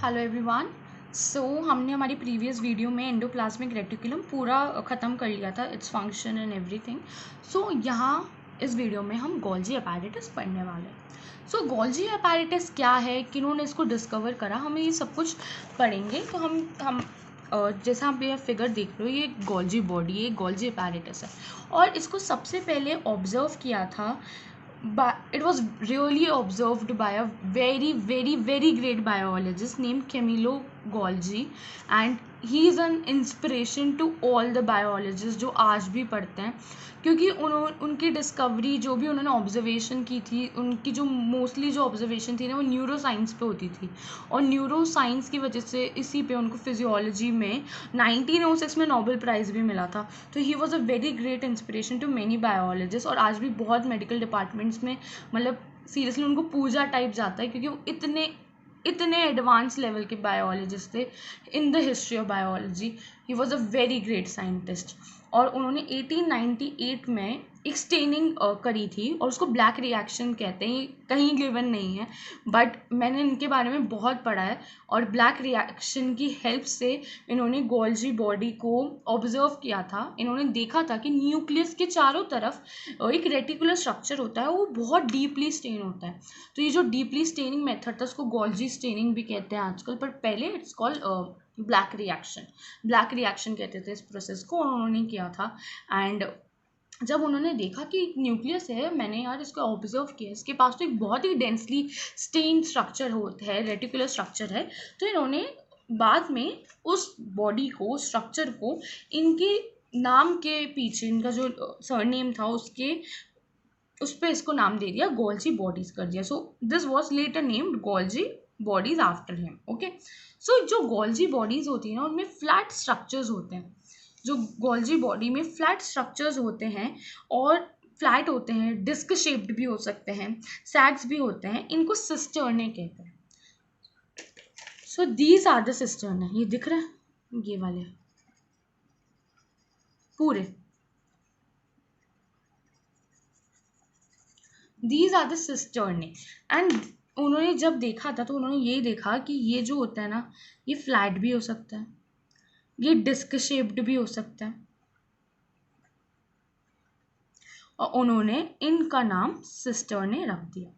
Hello everyone. हमने हमारी previous video में एंडोप्लाज्मिक रेटिकुलम पूरा ख़त्म कर लिया था, इट्स फंक्शन एंड एवरीथिंग। यहाँ इस वीडियो में हम गोल्जी अपैरेटस पढ़ने वाले हैं। गोल्जी अपैरेटस क्या है, किन्होंने इसको डिस्कवर करा, हमें ये सब कुछ पढ़ेंगे। तो हम जैसा आप ये फिगर देख रहे हो, ये गोल्जी बॉडी, ये गोल्जी अपैरेटस है और इसको सबसे पहले ऑब्जर्व किया था it was really observed by a very great biologist named Camillo Golgi, and he is an inspiration to all the biologists जो आज भी पढ़ते हैं, क्योंकि उनकी डिस्कवरी जो भी उन्होंने ऑब्जर्वेशन की थी, उनकी जो मोस्टली जो ऑब्जर्वेशन थी ना, वो न्यूरो साइंस पे होती थी और न्यूरो साइंस की वजह से इसी पे उनको फिजियोलॉजी में 1906 में नोबेल प्राइज़ भी मिला था। तो he was a very great inspiration to many biologist और आज भी बहुत मेडिकल डिपार्टमेंट्स में मतलब सीरियसली उनको पूजा टाइप जाता है, क्योंकि वो इतने एडवांस लेवल के बायोलॉजिस्ट थे in the history of biology. He was a very great scientist और उन्होंने 1898 में एक स्टेनिंग करी थी और उसको ब्लैक रिएक्शन कहते हैं। ये कहीं गिवन नहीं है, बट मैंने इनके बारे में बहुत पढ़ा है और ब्लैक रिएक्शन की हेल्प से इन्होंने गोल्जी बॉडी को ऑब्जर्व किया था। इन्होंने देखा था कि न्यूक्लियस के चारों तरफ एक रेटिकुलर स्ट्रक्चर होता है, वो बहुत डीपली स्टेन होता है। तो ये जो डीपली स्टेनिंग मेथड था, उसको गोल्जी स्टेनिंग भी कहते हैं आजकल, पर पहले इट्स कॉल्ड ब्लैक रिएक्शन कहते थे इस प्रोसेस को, उन्होंने किया था। एंड जब उन्होंने देखा कि न्यूक्लियस है, मैंने यार इसको ऑब्जर्व किया, इसके पास तो एक बहुत ही डेंसली स्टेन स्ट्रक्चर होता है, रेटिकुलर स्ट्रक्चर है। तो इन्होंने बाद में उस बॉडी को, स्ट्रक्चर को, इनके नाम के पीछे, इनका जो सरनेम था उस पर इसको नाम दे दिया, गोल्जी बॉडीज कर दिया। So this was later named Golgi bodies after him. Okay, so जो गोल्जी बॉडीज होती है ना, उनमें फ्लैट स्ट्रक्चर्स होते हैं। जो गोल्जी बॉडी में फ्लैट स्ट्रक्चर्स होते हैं और फ्लैट होते हैं, डिस्क शेप्ड भी हो सकते हैं, सैग्स भी होते हैं, इनको सिस्टर्ने कहते हैं। So these are the cisternae, ये दिख रहा है, ये वाले पूरे, these are the cisternae. And उन्होंने जब देखा था तो उन्होंने ये देखा कि ये जो होता है ना, ये फ्लैट भी हो सकता है, ये डिस्क शेप्ड भी हो सकता है, और उन्होंने इनका नाम सिस्टर्ने रख दिया।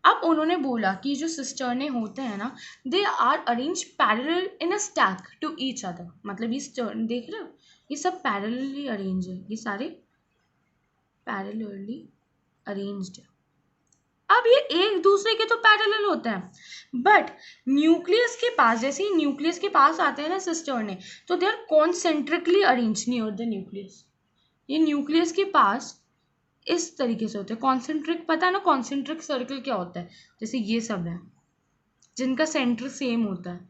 अब उन्होंने बोला कि जो सिस्टर्ने होते हैं ना, they are arrange parallel in a stack to each other. मतलब ये स्टर्न देख रहे हो, ये सब पैरेलली अरेंज है, ये सारे पैरेलली अरेंज्ड है। अब ये एक दूसरे के तो पैरेलल होते हैं, बट न्यूक्लियस के पास, जैसे ही न्यूक्लियस के पास आते हैं ना सिस्टर्ने, तो they are concentrically arrange near the nucleus. ये न्यूक्लियस के पास इस तरीके से होते हैं कॉन्सेंट्रिक। पता है ना कॉन्सेंट्रिक सर्कल क्या होता है? जैसे ये सब है जिनका सेंटर सेम होता है,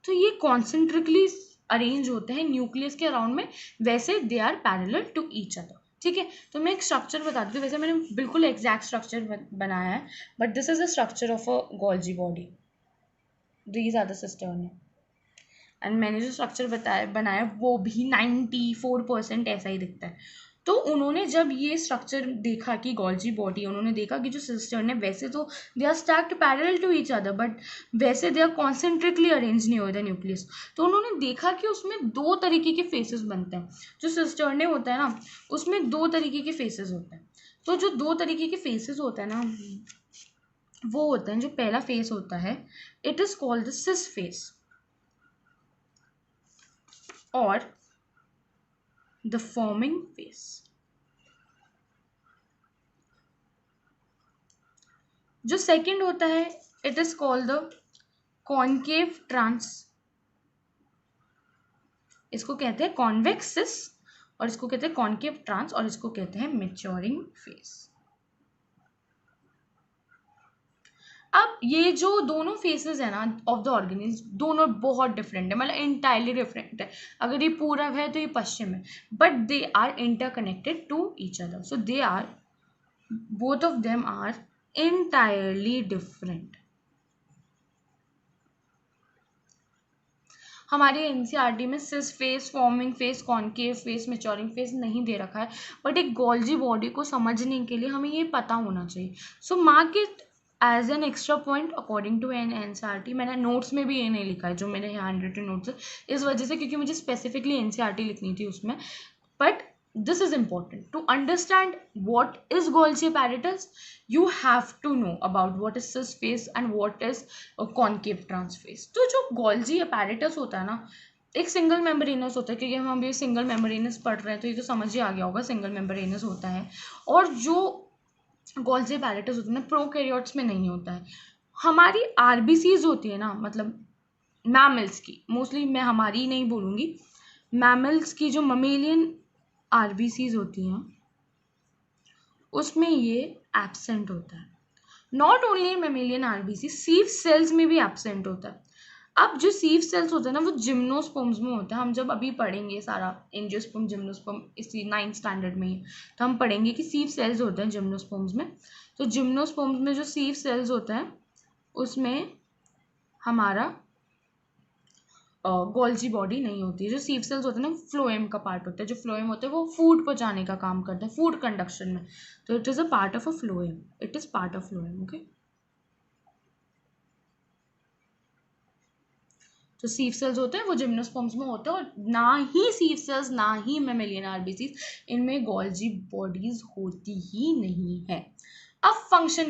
तो ये कॉन्सेंट्रिकली अरेंज होते हैं न्यूक्लियस के अराउंड में, वैसे they are parallel to each other. ठीक है, तो मैं एक स्ट्रक्चर बताती हूँ। वैसे मैंने बिल्कुल एग्जैक्ट स्ट्रक्चर बनाया है, but this is the structure of a Golgi body, these are the cisternae. And मैंने जो स्ट्रक्चर बनाया वो भी 94% ऐसा ही दिखता है। तो उन्होंने जब ये स्ट्रक्चर देखा कि गोल्जी बॉडी, उन्होंने देखा कि जो सिस्टर्न है, वैसे तो they are stacked parallel to each other, but वैसे दे आर कॉन्सेंट्रिकली अरेंज नहीं होता न्यूक्लियस। तो उन्होंने देखा कि उसमें दो तरीके के फेसेस बनते हैं। जो सिस्टर्न होता है ना, उसमें दो तरीके के फेसेस होते हैं। तो जो दो तरीके के फेसेस होते हैं ना, वो होते हैं, जो पहला फेस होता है, it is called the cis face और द फॉर्मिंग फेस। जो सेकंड होता है, it is called the concave trans, इसको कहते हैं कॉन्वेक्स सिस, और इसको कहते हैं कॉनकेव ट्रांस, और इसको कहते हैं मैच्योरिंग फेस। अब ये जो दोनों फेसेस है ना ऑफ द ऑर्गेनिज्म, दोनों बहुत डिफरेंट है, मतलब इंटायरली डिफरेंट है। अगर ये पूरब है तो ये पश्चिम है, but they are interconnected to each other. So they are, both of them are entirely different. हमारे एनसीईआरटी में cis face, forming face, concave face, maturing face नहीं दे रखा है, बट एक गोल्जी बॉडी को समझने के लिए हमें ये पता होना चाहिए। So mark it as an extra point according to an NCERT, मैंने नोट्स में भी ये नहीं लिखा है जो मेरे हैंड रिटन नोट्स है, इस वजह से क्योंकि मुझे स्पेसिफिकली एनसीईआरटी लिखनी थी उसमें. But this is important to understand what is Golgi apparatus. You have to know about what is cis face and what is a concave transface. तो जो Golgi apparatus होता है ना, एक सिंगल मेम्ब्रेनस होता है, क्योंकि हम अभी सिंगल मेम्ब्रेनस पढ़ रहे हैं तो ये तो समझ ही आ गया होगा सिंगल मेम्ब्रेनस होता है. और जो Golgi apparatus होता है ना, प्रोकैरियोट्स में नहीं होता है. हमारी आरबीसीज होती है ना, मतलब मैमल्स की, मोस्टली मैं हमारी नहीं बोलूँगी, मैमल्स की जो ममेलियन आरबीसीज होती हैं उसमें ये एब्सेंट होता है. Not only mammalian RBC, sieve cells में भी एब्सेंट होता है. अब जो सीव सेल्स होते हैं ना वो जिम्नोस्पर्म्स में होता है. हम जब अभी पढ़ेंगे सारा एंजियोस्पर्म जिम्नोस्पर्म इसी 9th स्टैंडर्ड में ही, तो हम पढ़ेंगे कि सीव सेल्स होते हैं जिम्नोस्पर्म्स में. तो जिम्नोस्पर्म्स में जो सीव सेल्स होते हैं उसमें हमारा गोल्जी बॉडी नहीं होती है. जो सीव सेल्स होते हैं ना फ्लोएम का पार्ट होता है. जो फ्लोएम होता है वो फूड पहुंचाने का काम करता है, फूड कंडक्शन में. तो it is a part of a phloem, it is part of phloem. Okay, जो सीव सेल्स होते हैं वो जिम्नोस्पर्म्स में होते हैं, और ना ही सीव सेल्स ना ही मेमेलियन आरबीसीज, इनमें गोल्जी बॉडीज होती ही नहीं है. अब फंक्शन